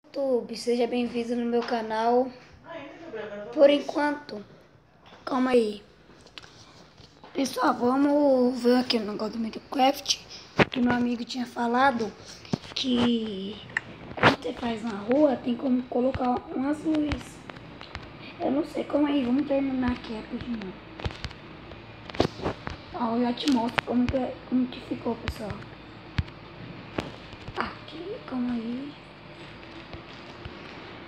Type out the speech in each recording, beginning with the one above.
YouTube, seja bem-vindo no meu canal. Por enquanto, calma aí. Pessoal, vamos ver aqui no negócio do Minecraft. Que meu amigo tinha falado que quando você faz na rua, tem como colocar umas luzes. Eu não sei como aí, vamos terminar aqui rapidinho. Ó, eu já te mostro como que ficou, pessoal. Aqui, calma aí.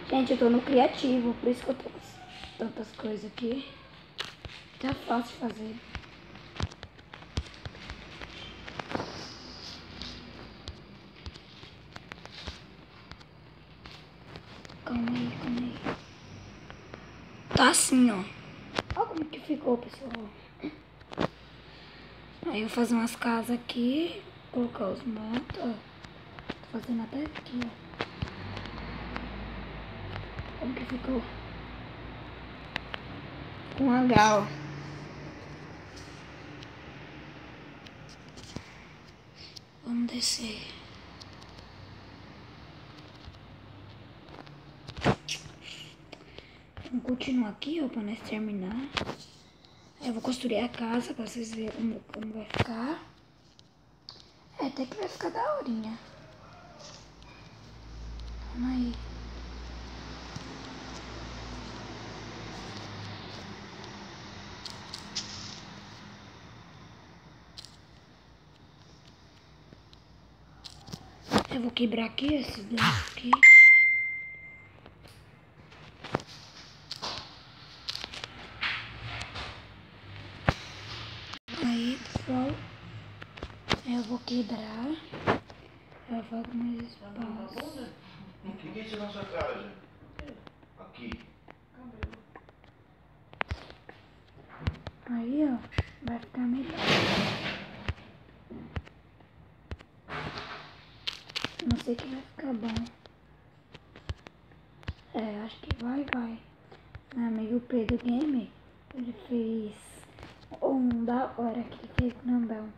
Gente, eu tô no criativo, por isso que eu tô com tantas coisas aqui. Tá fácil de fazer. Calma aí. Tá assim, ó. Olha como que ficou, pessoal. Aí eu vou fazer umas casas aqui. Colocar os matos, ó. Tô fazendo até aqui, ó. Como que ficou? Com H, ó. Vamos descer. Vamos continuar aqui, ó, pra nós terminar. Aí eu vou construir a casa pra vocês verem como vai ficar. É, até que vai ficar daorinha. Calma aí. Eu vou quebrar aqui esses dois aqui. Aí, pessoal. Eu vou quebrar. Eu vou com mais espaço. O que é isso na sua casa? Aqui. Aí, ó, vai ficar melhor. Não sei que vai ficar bom. É, acho que vai. Meu amigo Pedro Game, ele fez um da hora que ele fez grandão.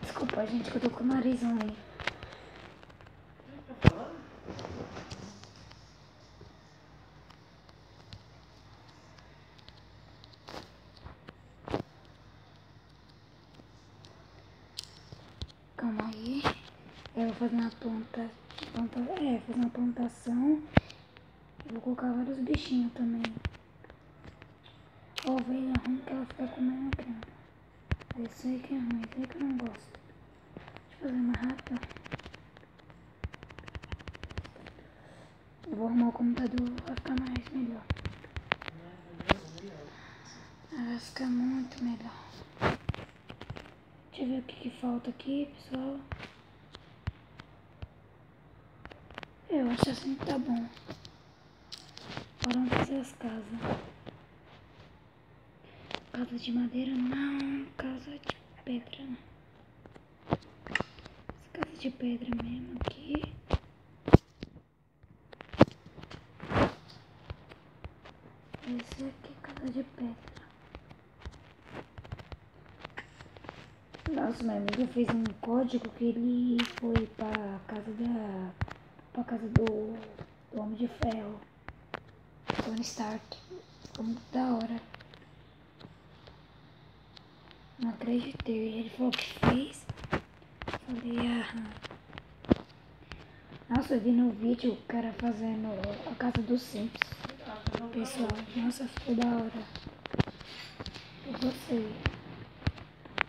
Desculpa, gente, que eu tô com o nariz ruim. Calma aí. Eu vou fazer uma fazer uma plantação. Eu vou colocar vários bichinhos também. Ó, ovelha ruim que ela fica comendo grama. Isso aí que é ruim, isso aí que eu não gosto. Deixa eu fazer mais rápido. Eu vou arrumar o computador, vai ficar mais melhor. Vai ficar muito melhor. Deixa eu ver o que falta aqui, pessoal. Eu acho assim que tá bom. Agora vamos fazer as casas. Casa de madeira não, casa de pedra não. Essa casa de pedra mesmo aqui. Esse aqui, casa de pedra. Nossa, meu amigo fez um código que ele foi pra casa do Homem de Ferro. Tony Stark. Ficou muito da hora. Não acreditei. Ele falou que fez. Falei, Nossa, eu vi no vídeo o cara fazendo a casa dos Simpsons. Pessoal, nossa, ficou da hora. Eu gostei.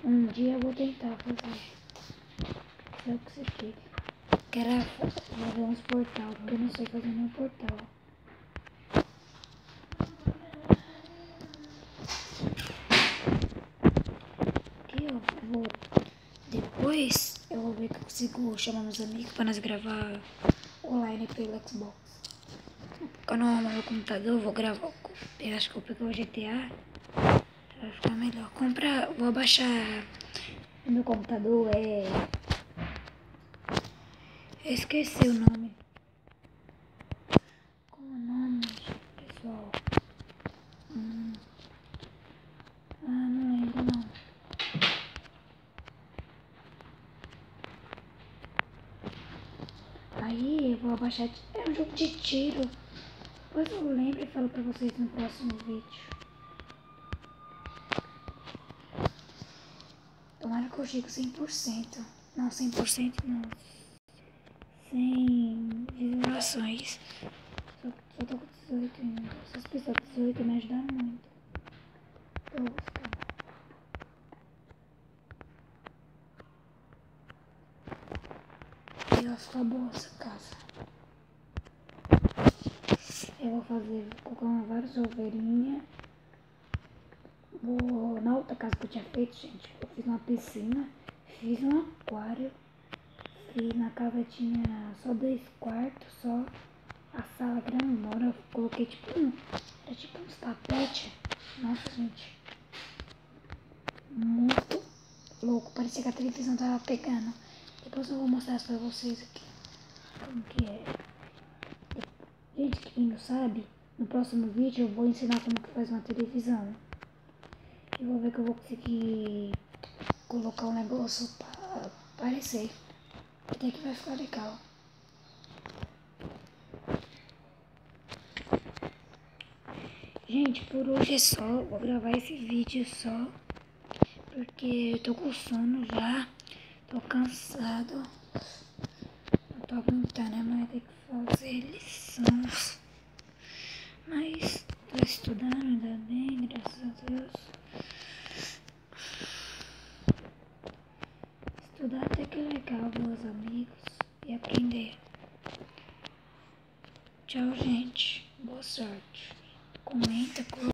Um dia eu vou tentar fazer. Se eu conseguir. Quero fazer uns portal, porque eu não sei fazer nenhum portal. Aqui eu vou. Depois eu vou ver que eu consigo chamar meus amigos pra nós gravar online pelo Xbox. Quando eu arrumar meu computador, eu vou gravar. Eu acho que eu vou pegar o GTA. Vai ficar melhor. Vou abaixar o meu computador. Eu esqueci o nome. Qual é o nome, pessoal? Não lembro não. Aí eu vou abaixar. É um jogo de tiro. Depois eu lembro e falo pra vocês no próximo vídeo. Tomara que eu chegue 100%. Não, 100% não. 100 visualizações. Só tô com 18 ainda. Se as pessoas com 18 me ajudaram muito. Tô gostando. E ela ficou boa essa casa. Eu vou colocar várias ovelhinhas. Na outra casa que eu tinha feito, gente, eu fiz uma piscina, fiz um aquário. E na casa tinha só 2 quartos, só a sala grandona. Eu coloquei era tipo uns tapetes. Nossa, gente, muito louco. Parecia que a televisão tava pegando. Depois eu vou mostrar isso pra vocês aqui. Como que é. Gente, quem não sabe, no próximo vídeo eu vou ensinar como que faz uma televisão. E vou ver que eu vou conseguir colocar um negócio pra aparecer. Até que vai ficar legal. Gente, por hoje é só. Vou gravar esse vídeo só. Porque eu tô com sono já. Tô cansado. Não tô aguentando, amanhã tem que fazer lições. Mas tô estudando ainda bem, graças a Deus.